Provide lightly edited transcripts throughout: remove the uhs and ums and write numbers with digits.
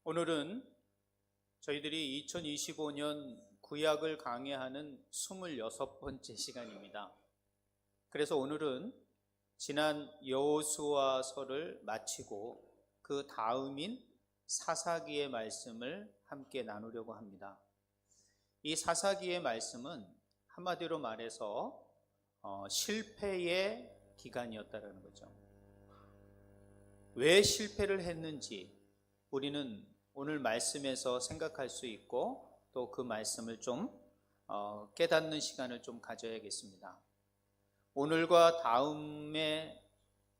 오늘은 저희들이 2025년 구약을 강해하는 26번째 시간입니다. 그래서 오늘은 지난 여호수아서를 마치고 그 다음인 사사기의 말씀을 함께 나누려고 합니다. 이 사사기의 말씀은 한마디로 말해서 실패의 기간이었다는 거죠. 왜 실패를 했는지 우리는 오늘 말씀에서 생각할 수 있고 또 그 말씀을 좀 깨닫는 시간을 좀 가져야겠습니다. 오늘과 다음에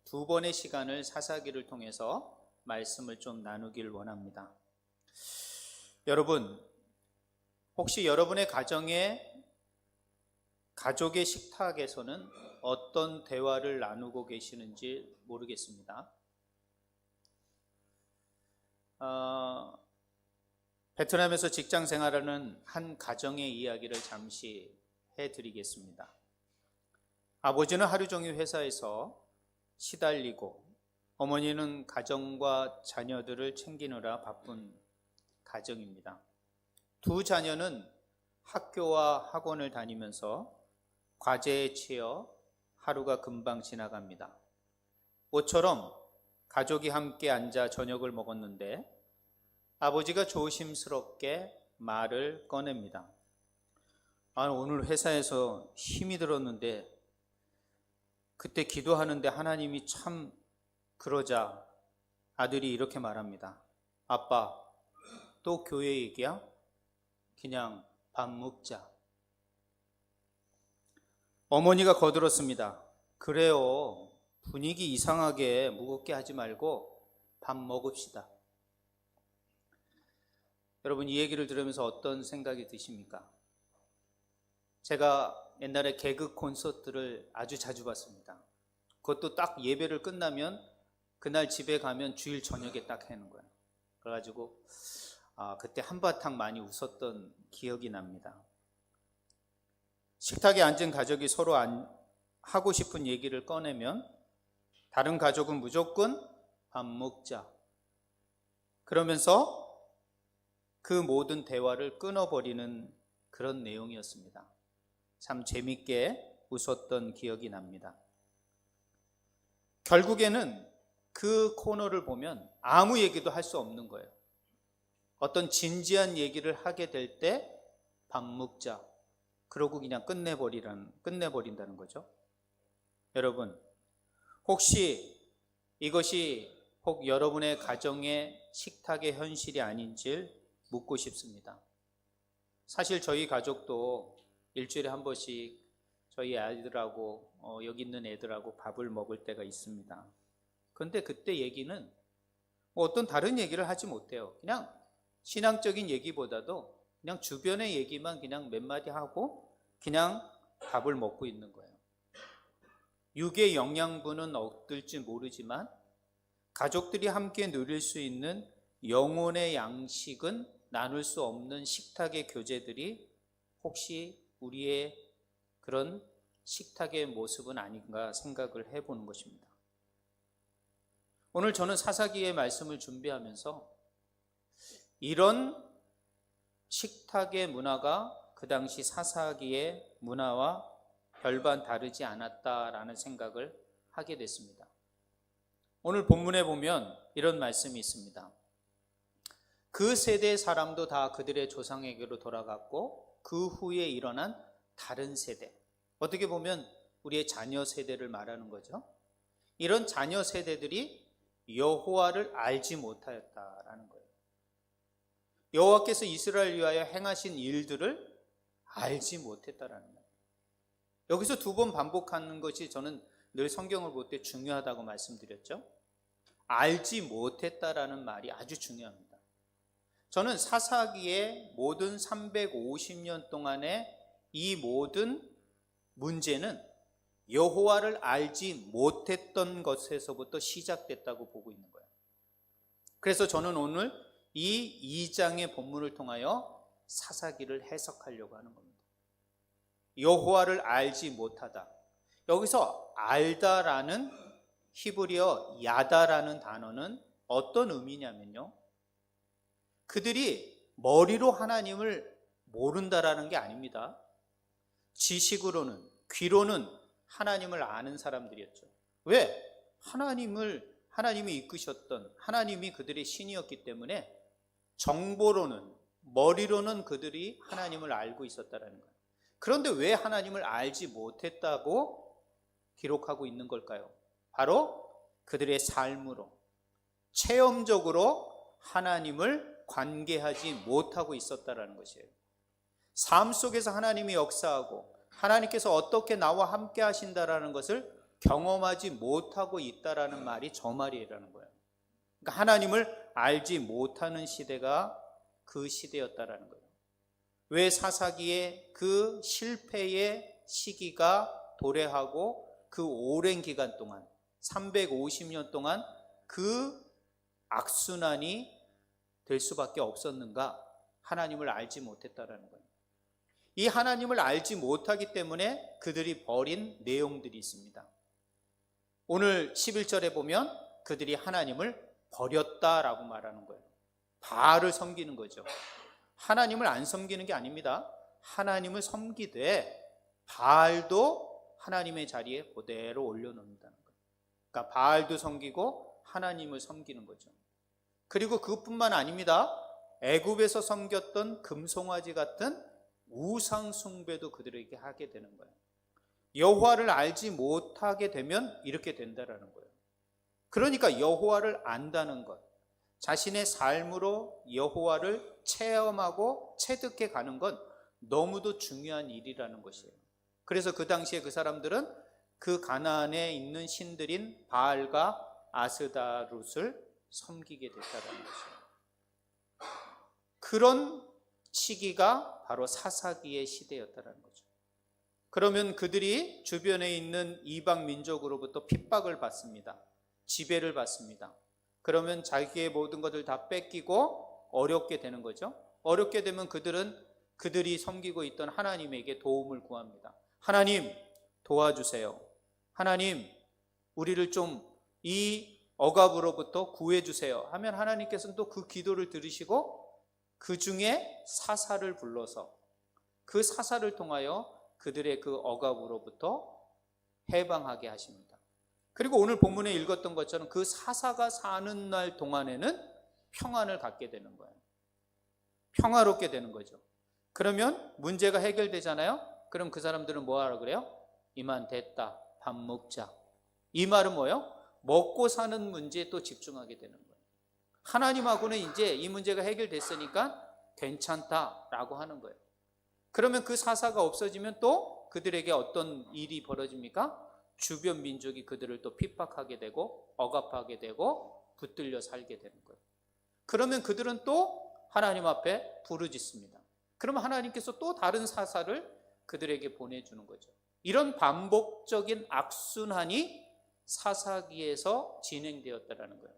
두 번의 시간을 사사기를 통해서 말씀을 좀 나누길 원합니다. 여러분, 혹시 여러분의 가족의 식탁에서는 어떤 대화를 나누고 계시는지 모르겠습니다. 베트남에서 직장 생활하는 한 가정의 이야기를 잠시 해드리겠습니다. 아버지는 하루 종일 회사에서 시달리고 어머니는 가정과 자녀들을 챙기느라 바쁜 가정입니다. 두 자녀는 학교와 학원을 다니면서 과제에 치여 하루가 금방 지나갑니다. 모처럼 가족이 함께 앉아 저녁을 먹었는데 아버지가 조심스럽게 말을 꺼냅니다. 오늘 회사에서 힘이 들었는데 그때 기도하는데 하나님이 참 그러자 아들이 이렇게 말합니다. 아빠, 또 교회 얘기야? 그냥 밥 먹자. 어머니가 거들었습니다. 그래요. 분위기 이상하게 무겁게 하지 말고 밥 먹읍시다. 여러분, 이 얘기를 들으면서 어떤 생각이 드십니까? 제가 옛날에 개그 콘서트를 아주 자주 봤습니다. 그것도 딱 예배를 끝나면 그날 집에 가면 주일 저녁에 딱 하는 거예요. 그래가지고 그때 한바탕 많이 웃었던 기억이 납니다. 식탁에 앉은 가족이 서로 하고 싶은 얘기를 꺼내면 다른 가족은 무조건 밥 먹자. 그러면서 그 모든 대화를 끊어버리는 그런 내용이었습니다. 참 재밌게 웃었던 기억이 납니다. 결국에는 그 코너를 보면 아무 얘기도 할 수 없는 거예요. 어떤 진지한 얘기를 하게 될 때 밥 먹자. 그러고 그냥 끝내버린다는 거죠. 여러분, 혹시 이것이 혹 여러분의 가정의 식탁의 현실이 아닌지 묻고 싶습니다. 사실 저희 가족도 일주일에 한 번씩 저희 아이들하고 여기 있는 애들하고 밥을 먹을 때가 있습니다. 그런데 그때 얘기는 어떤 다른 얘기를 하지 못해요. 그냥 신앙적인 얘기보다도 그냥 주변의 얘기만 그냥 몇 마디 하고 그냥 밥을 먹고 있는 거예요. 육의 영양분은 얻을지 모르지만 가족들이 함께 누릴 수 있는 영혼의 양식은 나눌 수 없는 식탁의 교제들이 혹시 우리의 그런 식탁의 모습은 아닌가 생각을 해보는 것입니다. 오늘 저는 사사기의 말씀을 준비하면서 이런 식탁의 문화가 그 당시 사사기의 문화와 별반 다르지 않았다라는 생각을 하게 됐습니다. 오늘 본문에 보면 이런 말씀이 있습니다. 그 세대의 사람도 다 그들의 조상에게로 돌아갔고 그 후에 일어난 다른 세대, 어떻게 보면 우리의 자녀 세대를 말하는 거죠. 이런 자녀 세대들이 여호와를 알지 못하였다라는 거예요. 여호와께서 이스라엘 위하여 행하신 일들을 알지 못했다라는 거예요. 여기서 두 번 반복하는 것이 저는 늘 성경을 볼 때 중요하다고 말씀드렸죠. 알지 못했다라는 말이 아주 중요합니다. 저는 사사기의 모든 350년 동안의 이 모든 문제는 여호와를 알지 못했던 것에서부터 시작됐다고 보고 있는 거예요. 그래서 저는 오늘 이 2장의 본문을 통하여 사사기를 해석하려고 하는 겁니다. 여호와를 알지 못하다. 여기서 알다라는 히브리어 야다라는 단어는 어떤 의미냐면요, 그들이 머리로 하나님을 모른다라는 게 아닙니다. 지식으로는, 귀로는 하나님을 아는 사람들이었죠. 왜? 하나님이 이끄셨던, 하나님이 그들의 신이었기 때문에 정보로는, 머리로는 그들이 하나님을 알고 있었다는 거예요. 그런데 왜 하나님을 알지 못했다고 기록하고 있는 걸까요? 바로 그들의 삶으로, 체험적으로 하나님을 관계하지 못하고 있었다는 것이에요. 삶 속에서 하나님이 역사하고 하나님께서 어떻게 나와 함께 하신다라는 것을 경험하지 못하고 있다라는 말이 저 말이라는 거예요. 그러니까 하나님을 알지 못하는 시대가 그 시대였다라는 거예요. 왜 사사기의 그 실패의 시기가 도래하고 그 오랜 기간 동안 350년 동안 그 악순환이 될 수밖에 없었는가? 하나님을 알지 못했다라는 거예요. 이 하나님을 알지 못하기 때문에 그들이 벌인 내용들이 있습니다. 오늘 11절에 보면 그들이 하나님을 버렸다라고 말하는 거예요. 바알을 섬기는 거죠. 하나님을 안 섬기는 게 아닙니다. 하나님을 섬기되 바알도 하나님의 자리에 그대로 올려놓는다는 거예요. 그러니까 바알도 섬기고 하나님을 섬기는 거죠. 그리고 그것뿐만 아닙니다. 애굽에서 섬겼던 금송아지 같은 우상 숭배도 그들에게 하게 되는 거예요. 여호와를 알지 못하게 되면 이렇게 된다라는 거예요. 그러니까 여호와를 안다는 것, 자신의 삶으로 여호와를 체험하고 체득해 가는 건 너무도 중요한 일이라는 것이에요. 그래서 그 당시에 그 사람들은 그 가나안에 있는 신들인 바알과 아스다롯을 섬기게 됐다는 것이에요. 그런 시기가 바로 사사기의 시대였다는 거죠. 그러면 그들이 주변에 있는 이방 민족으로부터 핍박을 받습니다. 지배를 받습니다. 그러면 자기의 모든 것을 다 뺏기고 어렵게 되는 거죠. 어렵게 되면 그들은 그들이 섬기고 있던 하나님에게 도움을 구합니다. 하나님 도와주세요. 하나님 우리를 좀 이 억압으로부터 구해주세요 하면 하나님께서는 또 그 기도를 들으시고 그 중에 사사를 불러서 그 사사를 통하여 그들의 그 억압으로부터 해방하게 하십니다. 그리고 오늘 본문에 읽었던 것처럼 그 사사가 사는 날 동안에는 평안을 갖게 되는 거예요. 평화롭게 되는 거죠. 그러면 문제가 해결되잖아요. 그럼 그 사람들은 뭐 하라 그래요? 이만 됐다, 밥 먹자. 이 말은 뭐예요? 먹고 사는 문제에 또 집중하게 되는 거예요. 하나님하고는 이제 이 문제가 해결됐으니까 괜찮다라고 하는 거예요. 그러면 그 사사가 없어지면 또 그들에게 어떤 일이 벌어집니까? 주변 민족이 그들을 또 핍박하게 되고 억압하게 되고 붙들려 살게 되는 거예요. 그러면 그들은 또 하나님 앞에 부르짖습니다. 그러면 하나님께서 또 다른 사사를 그들에게 보내주는 거죠. 이런 반복적인 악순환이 사사기에서 진행되었다는 거예요.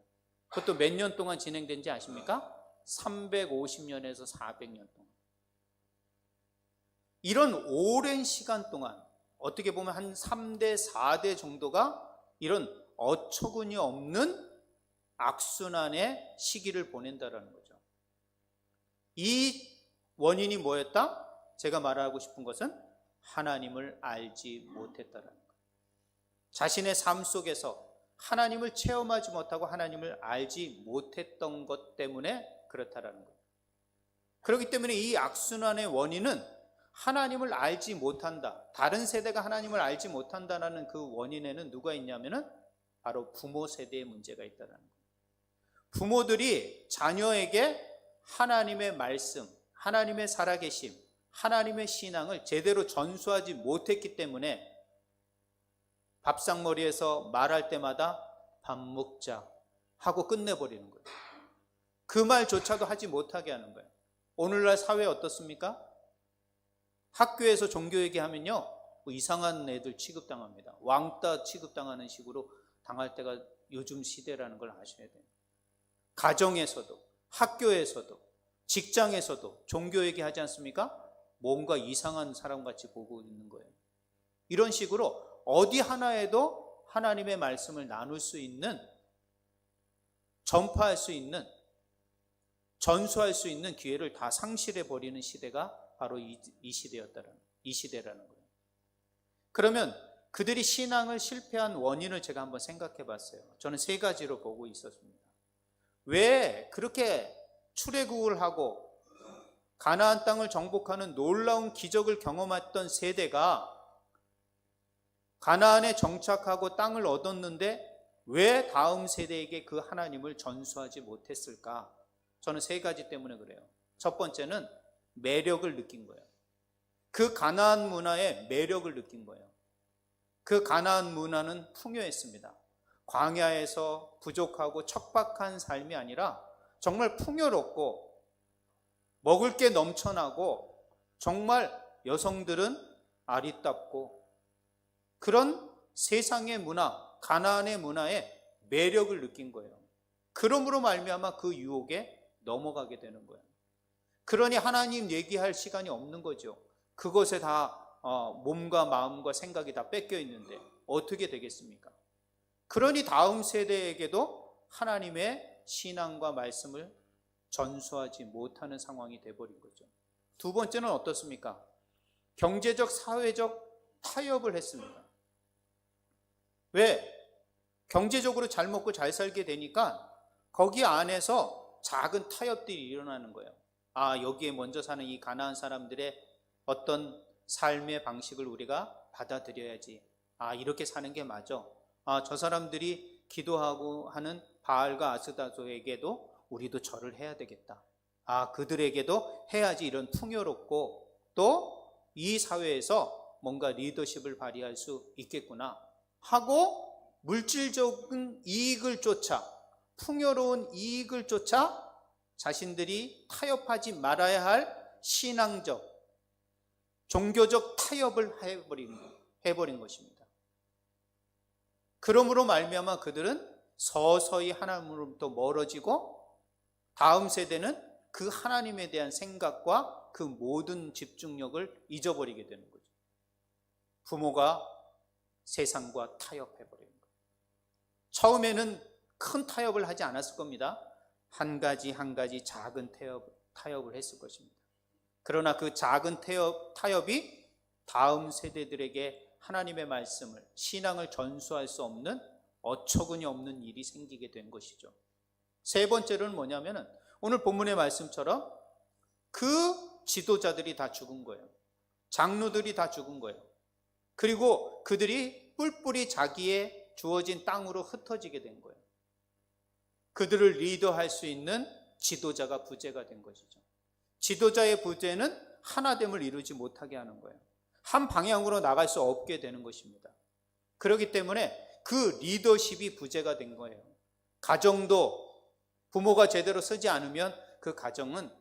그것도 몇 년 동안 진행된지 아십니까? 350년에서 400년 동안. 이런 오랜 시간 동안 어떻게 보면 한 3대, 4대 정도가 이런 어처구니 없는 악순환의 시기를 보낸다는 거죠. 이 원인이 뭐였다? 제가 말하고 싶은 것은 하나님을 알지 못했다라는 거예요. 자신의 삶 속에서 하나님을 체험하지 못하고 하나님을 알지 못했던 것 때문에 그렇다라는 거예요. 그렇기 때문에 이 악순환의 원인은 하나님을 알지 못한다, 다른 세대가 하나님을 알지 못한다는 그 원인에는 누가 있냐면은 바로 부모 세대의 문제가 있다는 거예요. 부모들이 자녀에게 하나님의 말씀, 하나님의 살아계심, 하나님의 신앙을 제대로 전수하지 못했기 때문에 밥상머리에서 말할 때마다 밥 먹자 하고 끝내버리는 거예요. 그 말조차도 하지 못하게 하는 거예요. 오늘날 사회 어떻습니까? 학교에서 종교 얘기하면요, 뭐 이상한 애들 취급당합니다. 왕따 취급당하는 식으로 당할 때가 요즘 시대라는 걸 아셔야 돼요. 가정에서도, 학교에서도, 직장에서도 종교 얘기하지 않습니까? 뭔가 이상한 사람같이 보고 있는 거예요. 이런 식으로 어디 하나에도 하나님의 말씀을 나눌 수 있는, 전파할 수 있는 전수할 수 있는 기회를 다 상실해 버리는 시대가 바로 이 시대라는 거예요. 그러면 그들이 신앙을 실패한 원인을 제가 한번 생각해 봤어요. 저는 세 가지로 보고 있었습니다. 왜 그렇게 출애굽을 하고 가나안 땅을 정복하는 놀라운 기적을 경험했던 세대가 가나안에 정착하고 땅을 얻었는데 왜 다음 세대에게 그 하나님을 전수하지 못했을까? 저는 세 가지 때문에 그래요. 첫 번째는 매력을 느낀 거예요. 그 가나안 문화의 매력을 느낀 거예요. 그 가나안 문화는 풍요했습니다. 광야에서 부족하고 척박한 삶이 아니라 정말 풍요롭고 먹을 게 넘쳐나고 정말 여성들은 아리답고 그런 세상의 문화, 가나안의 문화에 매력을 느낀 거예요. 그러므로 말미암아 그 유혹에 넘어가게 되는 거예요. 그러니 하나님 얘기할 시간이 없는 거죠. 그것에 다 몸과 마음과 생각이 다 뺏겨 있는데 어떻게 되겠습니까? 그러니 다음 세대에게도 하나님의 신앙과 말씀을 전수하지 못하는 상황이 돼버린 거죠. 두 번째는 어떻습니까? 경제적, 사회적 타협을 했습니다. 왜? 경제적으로 잘 먹고 잘 살게 되니까 거기 안에서 작은 타협들이 일어나는 거예요. 여기에 먼저 사는 이 가나안 사람들의 어떤 삶의 방식을 우리가 받아들여야지. 이렇게 사는 게 맞아. 저 사람들이 기도하고 하는 바알과 아스다조에게도 우리도 절을 해야 되겠다. 그들에게도 해야지. 이런 풍요롭고 또 이 사회에서 뭔가 리더십을 발휘할 수 있겠구나 하고 물질적인 이익을 쫓아, 풍요로운 이익을 쫓아 자신들이 타협하지 말아야 할 신앙적, 종교적 타협을 해버린 것입니다. 그러므로 말미암아 그들은 서서히 하나님으로부터 멀어지고 다음 세대는 그 하나님에 대한 생각과 그 모든 집중력을 잊어버리게 되는 거죠. 부모가 세상과 타협해버리는 거예요. 처음에는 큰 타협을 하지 않았을 겁니다. 한 가지 작은 타협을 했을 것입니다. 그러나 그 작은 타협이 다음 세대들에게 하나님의 말씀을, 신앙을 전수할 수 없는 어처구니 없는 일이 생기게 된 것이죠. 세 번째로는 뭐냐면은 오늘 본문의 말씀처럼 그 지도자들이 다 죽은 거예요. 장로들이 다 죽은 거예요. 그리고 그들이 뿔뿔이 자기의 주어진 땅으로 흩어지게 된 거예요. 그들을 리더할 수 있는 지도자가 부재가 된 것이죠. 지도자의 부재는 하나됨을 이루지 못하게 하는 거예요. 한 방향으로 나갈 수 없게 되는 것입니다. 그렇기 때문에 그 리더십이 부재가 된 거예요. 가정도 부모가 제대로 쓰지 않으면 그 가정은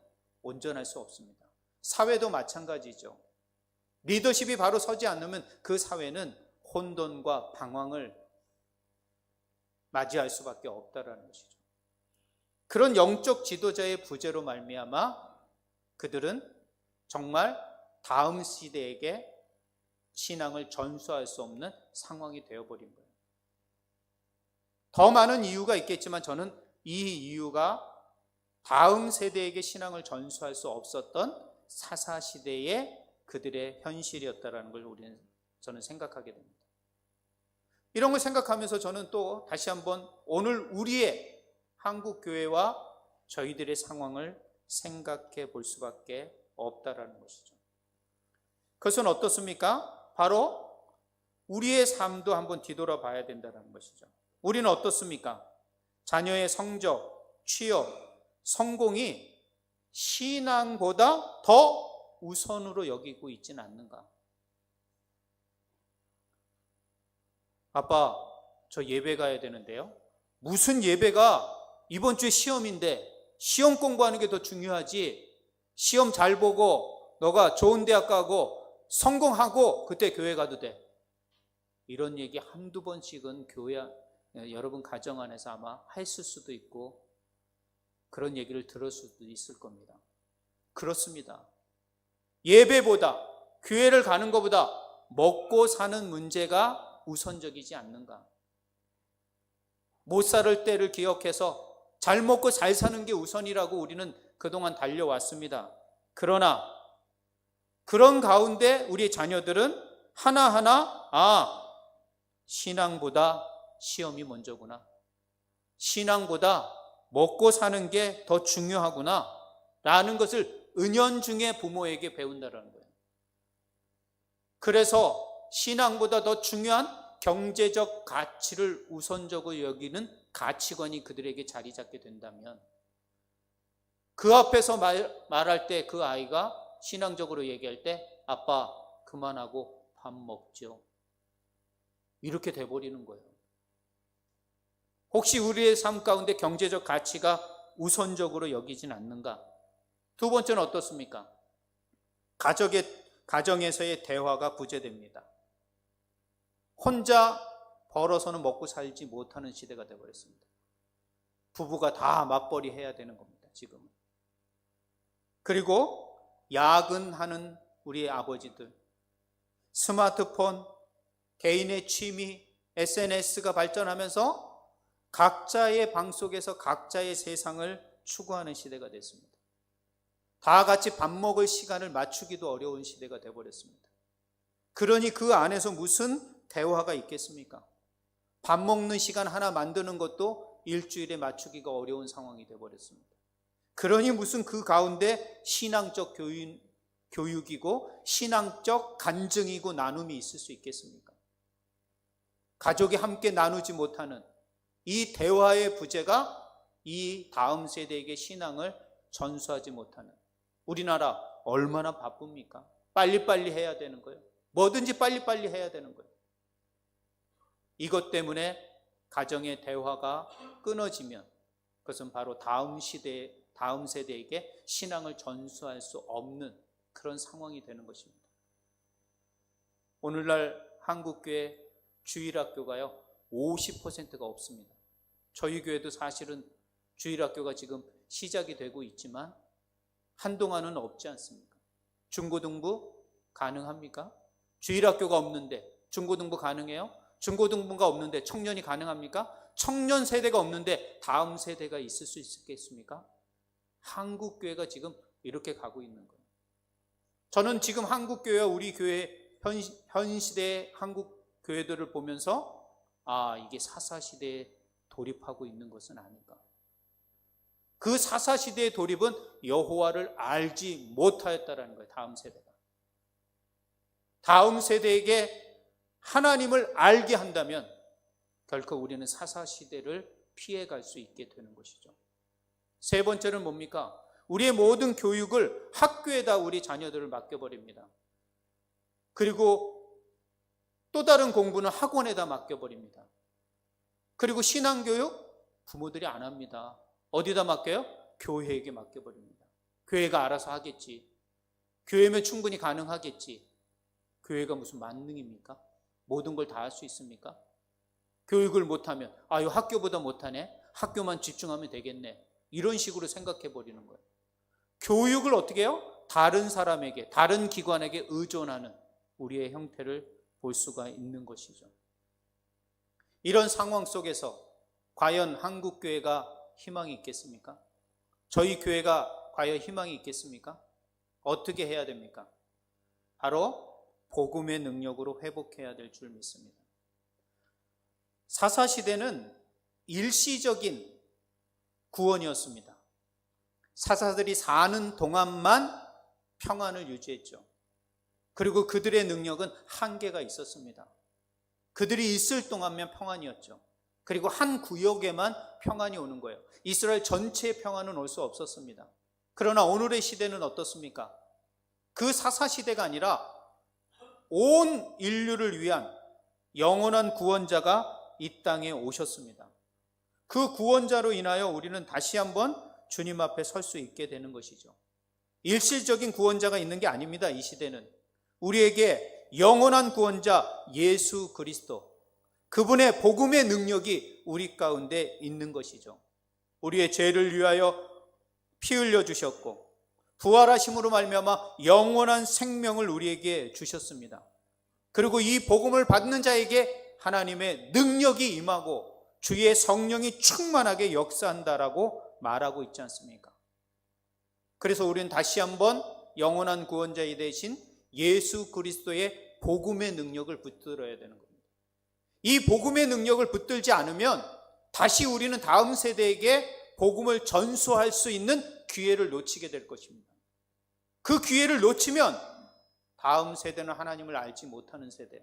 온전할 수 없습니다. 사회도 마찬가지죠. 리더십이 바로 서지 않으면 그 사회는 혼돈과 방황을 맞이할 수밖에 없다라는 것이죠. 그런 영적 지도자의 부재로 말미암아 그들은 정말 다음 시대에게 신앙을 전수할 수 없는 상황이 되어버린 거예요. 더 많은 이유가 있겠지만 저는 이 이유가 다음 세대에게 신앙을 전수할 수 없었던 사사시대의 그들의 현실이었다는 걸 저는 생각하게 됩니다. 이런 걸 생각하면서 저는 또 다시 한번 오늘 우리의 한국교회와 저희들의 상황을 생각해 볼 수밖에 없다라는 것이죠. 그것은 어떻습니까? 바로 우리의 삶도 한번 뒤돌아봐야 된다는 것이죠. 우리는 어떻습니까? 자녀의 성적, 취업, 성공이 신앙보다 더 우선으로 여기고 있지는 않는가? 아빠, 저 예배 가야 되는데요. 무슨 예배가 이번 주에 시험인데 시험 공부하는 게 더 중요하지. 시험 잘 보고 너가 좋은 대학 가고 성공하고 그때 교회 가도 돼. 이런 얘기 한두 번씩은 여러분 가정 안에서 아마 했을 수도 있고 그런 얘기를 들을 수도 있을 겁니다. 그렇습니다. 예배보다, 교회를 가는 것보다 먹고 사는 문제가 우선적이지 않는가? 못 살 때를 기억해서 잘 먹고 잘 사는 게 우선이라고 우리는 그동안 달려왔습니다. 그러나 그런 가운데 우리 자녀들은 하나하나 신앙보다 시험이 먼저구나. 신앙보다 먹고 사는 게 더 중요하구나 라는 것을 은연중에 부모에게 배운다는 거예요. 그래서 신앙보다 더 중요한 경제적 가치를 우선적으로 여기는 가치관이 그들에게 자리 잡게 된다면 그 앞에서 말할 때 그 아이가 신앙적으로 얘기할 때 아빠 그만하고 밥 먹죠. 이렇게 돼버리는 거예요. 혹시 우리의 삶 가운데 경제적 가치가 우선적으로 여기진 않는가? 두 번째는 어떻습니까? 가정에서의 대화가 부재됩니다. 혼자 벌어서는 먹고 살지 못하는 시대가 되어버렸습니다. 부부가 다 맞벌이 해야 되는 겁니다, 지금은. 그리고 야근하는 우리의 아버지들, 스마트폰, 개인의 취미, SNS가 발전하면서 각자의 방 속에서 각자의 세상을 추구하는 시대가 됐습니다. 다 같이 밥 먹을 시간을 맞추기도 어려운 시대가 되어버렸습니다. 그러니 그 안에서 무슨 대화가 있겠습니까? 밥 먹는 시간 하나 만드는 것도 일주일에 맞추기가 어려운 상황이 되어버렸습니다. 그러니 무슨 그 가운데 신앙적 교육이고 신앙적 간증이고 나눔이 있을 수 있겠습니까? 가족이 함께 나누지 못하는 이 대화의 부재가 이 다음 세대에게 신앙을 전수하지 못하는, 우리나라 얼마나 바쁩니까? 빨리빨리 해야 되는 거예요. 뭐든지 빨리빨리 해야 되는 거예요. 이것 때문에 가정의 대화가 끊어지면 그것은 바로 다음 세대에게 신앙을 전수할 수 없는 그런 상황이 되는 것입니다. 오늘날 한국교회 주일학교가요 50%가 없습니다. 저희 교회도 사실은 주일학교가 지금 시작이 되고 있지만 한동안은 없지 않습니까? 중고등부 가능합니까? 주일학교가 없는데 중고등부 가능해요? 중고등부가 없는데 청년이 가능합니까? 청년 세대가 없는데 다음 세대가 있을 수 있겠습니까? 한국교회가 지금 이렇게 가고 있는 거예요. 저는 지금 한국교회와 우리 교회 현 시대의 한국교회들을 보면서 이게 사사시대에 돌입하고 있는 것은 아닌가. 그 사사시대의 돌입은 여호와를 알지 못하였다라는 거예요. 다음 세대가. 다음 세대에게 하나님을 알게 한다면 결코 우리는 사사시대를 피해갈 수 있게 되는 것이죠. 세 번째는 뭡니까? 우리의 모든 교육을 학교에다 우리 자녀들을 맡겨버립니다. 그리고 또 다른 공부는 학원에다 맡겨버립니다. 그리고 신앙교육 부모들이 안 합니다. 어디다 맡겨요? 교회에게 맡겨버립니다. 교회가 알아서 하겠지. 교회면 충분히 가능하겠지. 교회가 무슨 만능입니까? 모든 걸 다 할 수 있습니까? 교육을 못하면 이 학교보다 못하네. 학교만 집중하면 되겠네. 이런 식으로 생각해 버리는 거예요. 교육을 어떻게 해요? 다른 사람에게, 다른 기관에게 의존하는 우리의 형태를 볼 수가 있는 것이죠. 이런 상황 속에서 과연 한국교회가 희망이 있겠습니까? 저희 교회가 과연 희망이 있겠습니까? 어떻게 해야 됩니까? 바로 복음의 능력으로 회복해야 될 줄 믿습니다. 사사시대는 일시적인 구원이었습니다. 사사들이 사는 동안만 평안을 유지했죠. 그리고 그들의 능력은 한계가 있었습니다. 그들이 있을 동안만 평안이었죠. 그리고 한 구역에만 평안이 오는 거예요. 이스라엘 전체의 평안은 올 수 없었습니다. 그러나 오늘의 시대는 어떻습니까? 그 사사시대가 아니라 온 인류를 위한 영원한 구원자가 이 땅에 오셨습니다. 그 구원자로 인하여 우리는 다시 한번 주님 앞에 설 수 있게 되는 것이죠. 일시적인 구원자가 있는 게 아닙니다. 이 시대는 우리에게 영원한 구원자 예수 그리스도, 그분의 복음의 능력이 우리 가운데 있는 것이죠. 우리의 죄를 위하여 피 흘려 주셨고 부활하심으로 말미암아 영원한 생명을 우리에게 주셨습니다. 그리고 이 복음을 받는 자에게 하나님의 능력이 임하고 주의 성령이 충만하게 역사한다라고 말하고 있지 않습니까? 그래서 우리는 다시 한번 영원한 구원자이 되신 예수 그리스도의 복음의 능력을 붙들어야 되는 겁니다. 이 복음의 능력을 붙들지 않으면 다시 우리는 다음 세대에게 복음을 전수할 수 있는 기회를 놓치게 될 것입니다. 그 기회를 놓치면 다음 세대는 하나님을 알지 못하는 세대,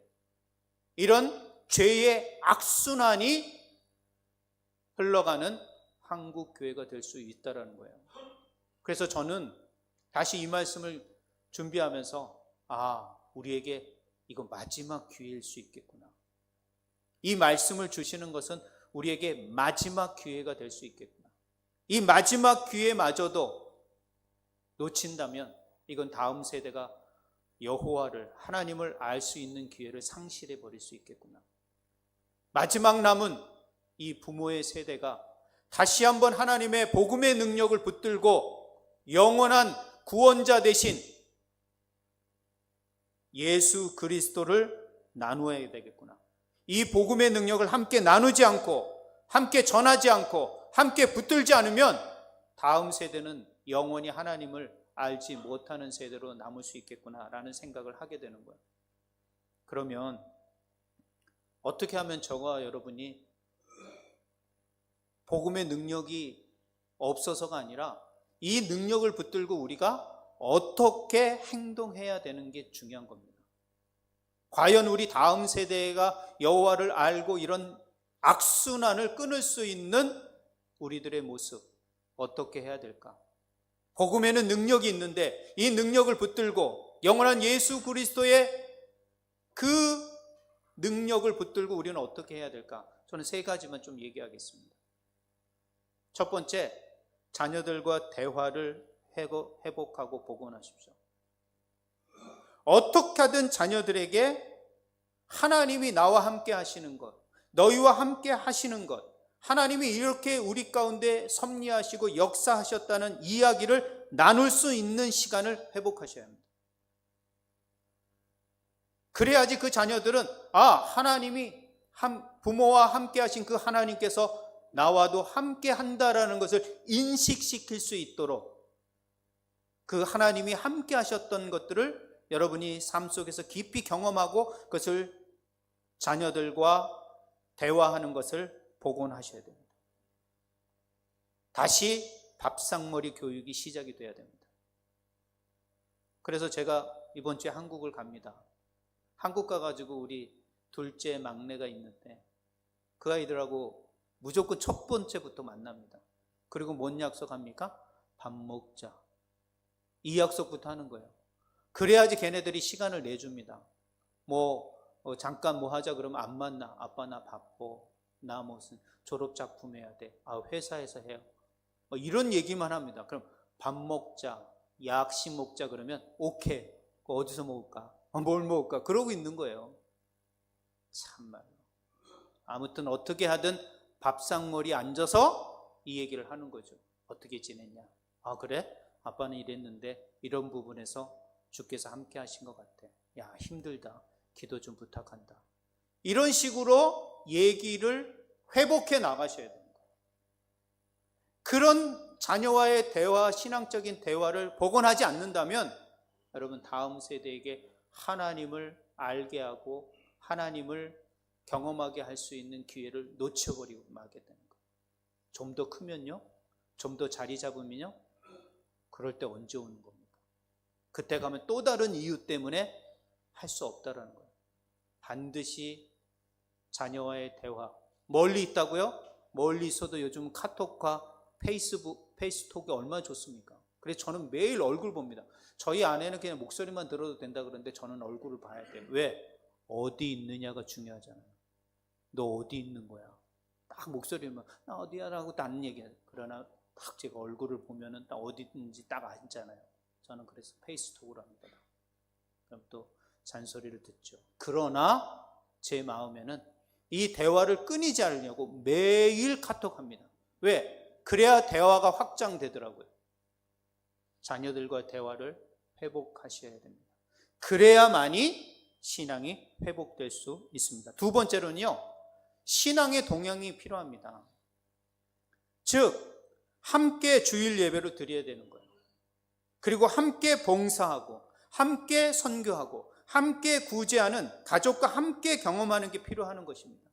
이런 죄의 악순환이 흘러가는 한국 교회가 될 수 있다는 거예요. 그래서 저는 다시 이 말씀을 준비하면서 우리에게 이거 마지막 기회일 수 있겠구나. 이 말씀을 주시는 것은 우리에게 마지막 기회가 될 수 있겠구나. 이 마지막 기회마저도 놓친다면 이건 다음 세대가 여호와를, 하나님을 알 수 있는 기회를 상실해 버릴 수 있겠구나. 마지막 남은 이 부모의 세대가 다시 한번 하나님의 복음의 능력을 붙들고 영원한 구원자 되신 예수 그리스도를 나누어야 되겠구나. 이 복음의 능력을 함께 나누지 않고, 함께 전하지 않고, 함께 붙들지 않으면 다음 세대는 영원히 하나님을 알지 못하는 세대로 남을 수 있겠구나라는 생각을 하게 되는 거예요. 그러면 어떻게 하면 저와 여러분이 복음의 능력이 없어서가 아니라 이 능력을 붙들고 우리가 어떻게 행동해야 되는 게 중요한 겁니다. 과연 우리 다음 세대가 여호와를 알고 이런 악순환을 끊을 수 있는 우리들의 모습 어떻게 해야 될까? 복음에는 능력이 있는데 이 능력을 붙들고 영원한 예수 그리스도의 그 능력을 붙들고 우리는 어떻게 해야 될까? 저는 세 가지만 좀 얘기하겠습니다. 첫 번째, 자녀들과 대화를 회복하고 복원하십시오. 어떻게 하든 자녀들에게 하나님이 나와 함께 하시는 것, 너희와 함께 하시는 것, 하나님이 이렇게 우리 가운데 섭리하시고 역사하셨다는 이야기를 나눌 수 있는 시간을 회복하셔야 합니다. 그래야지 그 자녀들은 하나님이 부모와 함께 하신 그 하나님께서 나와도 함께 한다라는 것을 인식시킬 수 있도록 그 하나님이 함께 하셨던 것들을 여러분이 삶 속에서 깊이 경험하고 그것을 자녀들과 대화하는 것을 복원하셔야 됩니다. 다시 밥상머리 교육이 시작이 돼야 됩니다. 그래서 제가 이번 주에 한국을 갑니다. 한국 가가지고 우리 둘째 막내가 있는데 그 아이들하고 무조건 첫 번째부터 만납니다. 그리고 뭔 약속합니까? 밥 먹자. 이 약속부터 하는 거예요. 그래야지 걔네들이 시간을 내줍니다. 잠깐 하자 그러면 안 만나. 아빠 나 바빠. 나 무슨 졸업작품 해야 돼. 회사에서 해요. 이런 얘기만 합니다. 그럼 밥 먹자, 약식 먹자 그러면 오케이. 어디서 먹을까? 뭘 먹을까? 그러고 있는 거예요. 참말로. 아무튼 어떻게 하든 밥상머리 앉아서 이 얘기를 하는 거죠. 어떻게 지냈냐? 그래? 아빠는 이랬는데 이런 부분에서 주께서 함께 하신 것 같아. 야, 힘들다. 기도 좀 부탁한다. 이런 식으로 얘기를 회복해 나가셔야 됩니다. 그런 자녀와의 대화, 신앙적인 대화를 복원하지 않는다면 여러분 다음 세대에게 하나님을 알게 하고 하나님을 경험하게 할 수 있는 기회를 놓쳐버리고 마게 되는 거예요. 좀 더 크면요? 좀 더 자리 잡으면요? 그럴 때 언제 오는 겁니까? 그때 가면 또 다른 이유 때문에 할 수 없다라는 거예요. 반드시 자녀와의 대화, 멀리 있다고요? 멀리 있어도 요즘 카톡과 페이스톡이 얼마나 좋습니까? 그래서 저는 매일 얼굴 봅니다. 저희 아내는 그냥 목소리만 들어도 된다 그러는데 저는 얼굴을 봐야 돼요. 왜? 어디 있느냐가 중요하잖아요. 너 어디 있는 거야? 딱 목소리만 나 어디야 라고 다른 얘기해요. 그러나 딱 제가 얼굴을 보면은 딱 어디 있는지 딱 알잖아요. 저는 그래서 페이스톡으로 합니다. 그럼 또 잔소리를 듣죠. 그러나 제 마음에는 이 대화를 끊이지 않으려고 매일 카톡합니다. 왜? 그래야 대화가 확장되더라고요. 자녀들과 대화를 회복하셔야 됩니다. 그래야만이 신앙이 회복될 수 있습니다. 두 번째로는요, 신앙의 동향이 필요합니다. 즉 함께 주일 예배를 드려야 되는 거예요. 그리고 함께 봉사하고 함께 선교하고 함께 구제하는 가족과 함께 경험하는 게 필요한 것입니다.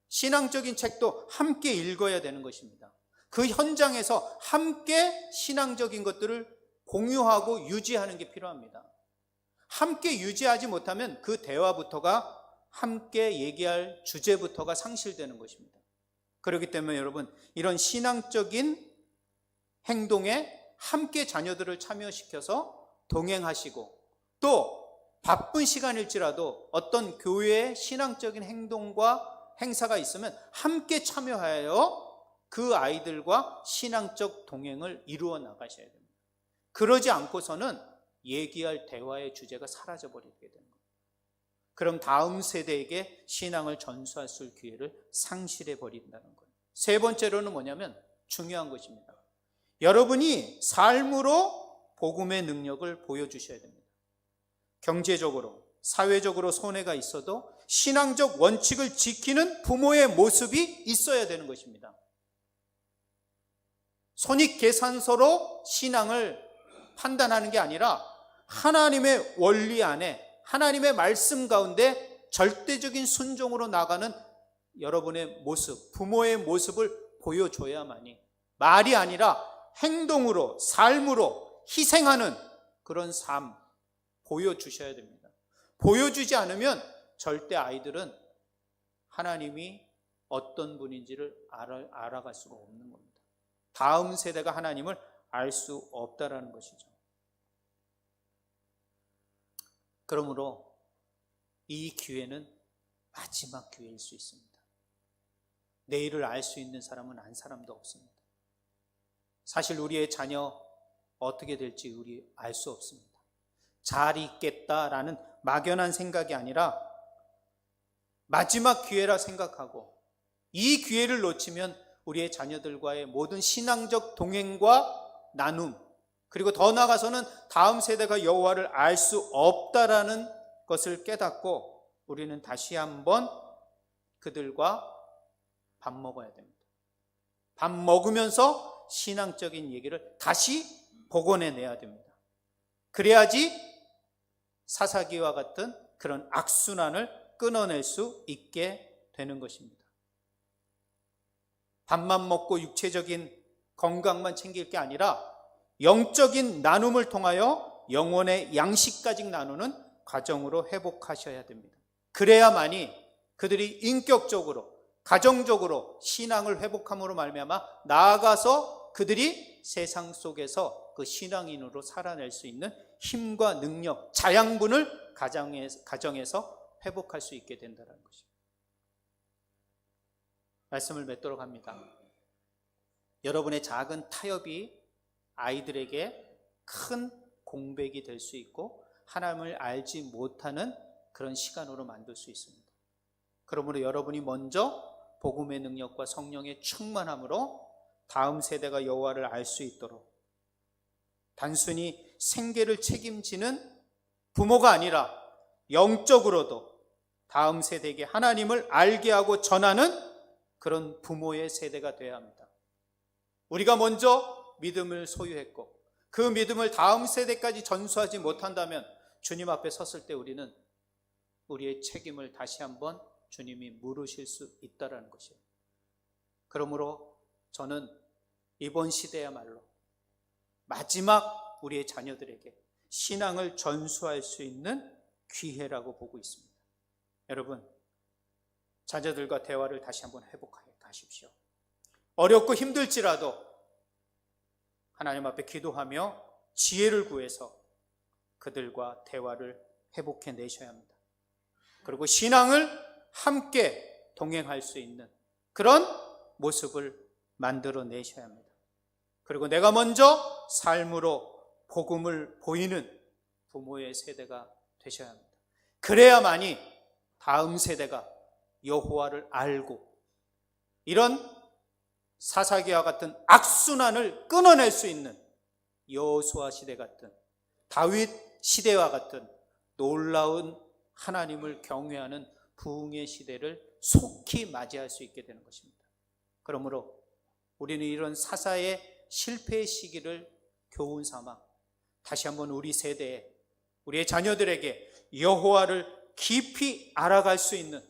신앙적인 책도 함께 읽어야 되는 것입니다. 그 현장에서 함께 신앙적인 것들을 공유하고 유지하는 게 필요합니다. 함께 유지하지 못하면 그 대화부터가, 함께 얘기할 주제부터가 상실되는 것입니다. 그렇기 때문에 여러분, 이런 신앙적인 행동에 함께 자녀들을 참여시켜서 동행하시고, 또 바쁜 시간일지라도 어떤 교회의 신앙적인 행동과 행사가 있으면 함께 참여하여 그 아이들과 신앙적 동행을 이루어 나가셔야 됩니다. 그러지 않고서는 얘기할 대화의 주제가 사라져버리게 되는 거예요. 그럼 다음 세대에게 신앙을 전수할 수 있을 기회를 상실해 버린다는 거예요. 세 번째로는 뭐냐면 중요한 것입니다. 여러분이 삶으로 복음의 능력을 보여주셔야 됩니다. 경제적으로, 사회적으로 손해가 있어도 신앙적 원칙을 지키는 부모의 모습이 있어야 되는 것입니다. 손익계산서로 신앙을 판단하는 게 아니라 하나님의 원리 안에, 하나님의 말씀 가운데 절대적인 순종으로 나가는 여러분의 모습, 부모의 모습을 보여줘야만이, 말이 아니라 행동으로, 삶으로 희생하는 그런 삶 보여주셔야 됩니다. 보여주지 않으면 절대 아이들은 하나님이 어떤 분인지를 알아갈 수가 없는 겁니다. 다음 세대가 하나님을 알 수 없다라는 것이죠. 그러므로 이 기회는 마지막 기회일 수 있습니다. 내일을 알 수 있는 사람은 안 사람도 없습니다. 사실 우리의 자녀 어떻게 될지 우리 알 수 없습니다. 잘 있겠다라는 막연한 생각이 아니라 마지막 기회라 생각하고, 이 기회를 놓치면 우리의 자녀들과의 모든 신앙적 동행과 나눔, 그리고 더 나아가서는 다음 세대가 여호와를 알 수 없다라는 것을 깨닫고 우리는 다시 한번 그들과 밥 먹어야 됩니다. 밥 먹으면서 신앙적인 얘기를 다시 복원해내야 됩니다. 그래야지 사사기와 같은 그런 악순환을 끊어낼 수 있게 되는 것입니다. 밥만 먹고 육체적인 건강만 챙길 게 아니라 영적인 나눔을 통하여 영혼의 양식까지 나누는 과정으로 회복하셔야 됩니다. 그래야만이 그들이 인격적으로, 가정적으로 신앙을 회복함으로 말미암아 나아가서 그들이 세상 속에서 그 신앙인으로 살아낼 수 있는 힘과 능력, 자양분을 가정에서 회복할 수 있게 된다는 것입니다. 말씀을 맺도록 합니다. 여러분의 작은 타협이 아이들에게 큰 공백이 될 수 있고 하나님을 알지 못하는 그런 시간으로 만들 수 있습니다. 그러므로 여러분이 먼저 복음의 능력과 성령의 충만함으로 다음 세대가 여호와를 알 수 있도록, 단순히 생계를 책임지는 부모가 아니라 영적으로도 다음 세대에게 하나님을 알게 하고 전하는 그런 부모의 세대가 되어야 합니다. 우리가 먼저 믿음을 소유했고 그 믿음을 다음 세대까지 전수하지 못한다면 주님 앞에 섰을 때 우리는 우리의 책임을 다시 한번 주님이 물으실 수 있다는 것이에요. 그러므로 저는 이번 시대야말로 마지막 우리의 자녀들에게 신앙을 전수할 수 있는 기회라고 보고 있습니다. 여러분, 자녀들과 대화를 다시 한번 회복하게 하십시오. 어렵고 힘들지라도 하나님 앞에 기도하며 지혜를 구해서 그들과 대화를 회복해 내셔야 합니다. 그리고 신앙을 함께 동행할 수 있는 그런 모습을 만들어 내셔야 합니다. 그리고 내가 먼저 삶으로 복음을 보이는 부모의 세대가 되셔야 합니다. 그래야만이 다음 세대가 여호와를 알고 이런 사사기와 같은 악순환을 끊어낼 수 있는 여호수아 시대 같은, 다윗 시대와 같은 놀라운 하나님을 경외하는 부흥의 시대를 속히 맞이할 수 있게 되는 것입니다. 그러므로 우리는 이런 사사의 실패의 시기를 교훈 삼아 다시 한번 우리 세대에, 우리의 자녀들에게 여호와를 깊이 알아갈 수 있는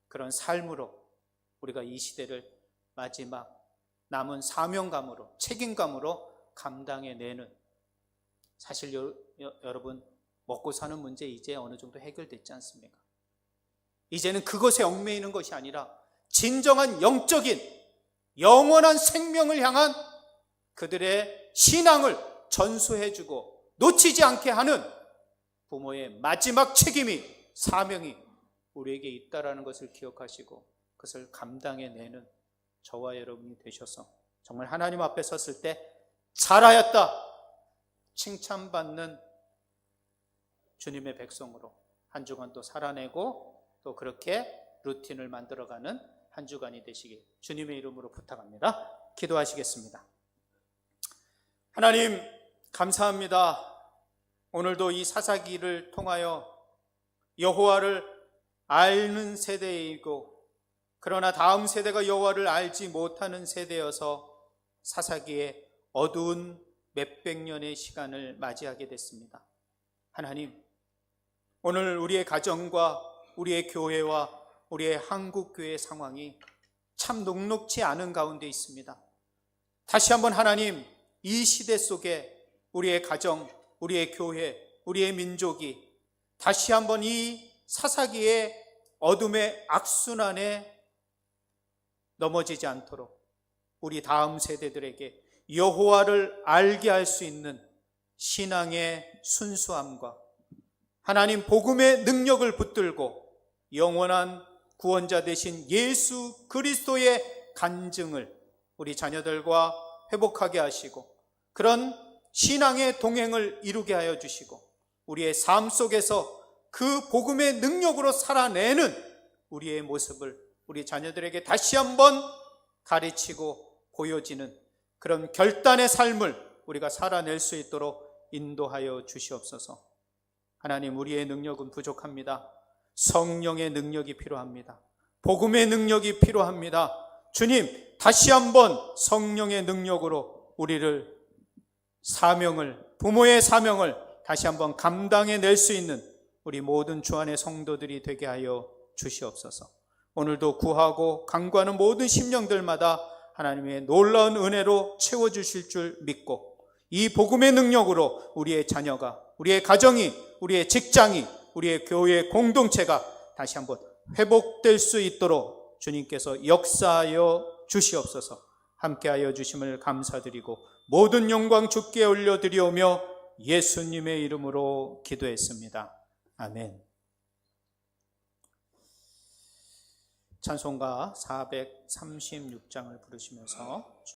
그런 삶으로 우리가 이 시대를 마지막 남은 사명감으로, 책임감으로 감당해내는, 사실 여러분 먹고 사는 문제 이제 어느 정도 해결됐지 않습니까? 이제는 그것에 얽매이는 것이 아니라 진정한 영적인 영원한 생명을 향한 그들의 신앙을 전수해주고 놓치지 않게 하는 부모의 마지막 책임이, 사명이 우리에게 있다라는 것을 기억하시고 그것을 감당해내는 저와 여러분이 되셔서 정말 하나님 앞에 섰을 때 잘하였다 칭찬받는 주님의 백성으로 한 주간 또 살아내고 또 그렇게 루틴을 만들어가는 한 주간이 되시길 주님의 이름으로 부탁합니다. 기도하시겠습니다. 하나님 감사합니다. 오늘도 이 사사기를 통하여 여호와를 아는 세대이고 그러나 다음 세대가 여호와를 알지 못하는 세대여서 사사기의 어두운 몇백 년의 시간을 맞이하게 됐습니다. 하나님, 오늘 우리의 가정과 우리의 교회와 우리의 한국교회의 상황이 참 녹록지 않은 가운데 있습니다. 다시 한번 하나님, 이 시대 속에 우리의 가정, 우리의 교회, 우리의 민족이 다시 한번 이 사사기의 어둠의 악순환에 넘어지지 않도록 우리 다음 세대들에게 여호와를 알게 할 수 있는 신앙의 순수함과 하나님 복음의 능력을 붙들고 영원한 구원자 되신 예수 그리스도의 간증을 우리 자녀들과 회복하게 하시고 그런 신앙의 동행을 이루게 하여 주시고 우리의 삶 속에서 그 복음의 능력으로 살아내는 우리의 모습을 우리 자녀들에게 다시 한번 가르치고 보여지는 그런 결단의 삶을 우리가 살아낼 수 있도록 인도하여 주시옵소서. 하나님, 우리의 능력은 부족합니다. 성령의 능력이 필요합니다. 복음의 능력이 필요합니다. 주님, 다시 한번 성령의 능력으로 우리를 부모의 사명을 다시 한번 감당해낼 수 있는 우리 모든 주 안의 성도들이 되게 하여 주시옵소서. 오늘도 구하고 간구하는 모든 심령들마다 하나님의 놀라운 은혜로 채워주실 줄 믿고 이 복음의 능력으로 우리의 자녀가, 우리의 가정이, 우리의 직장이, 우리의 교회 공동체가 다시 한번 회복될 수 있도록 주님께서 역사하여 주시옵소서. 함께하여 주심을 감사드리고 모든 영광 주께 올려드리오며 예수님의 이름으로 기도했습니다. 아멘. 찬송가 436장을 부르시면서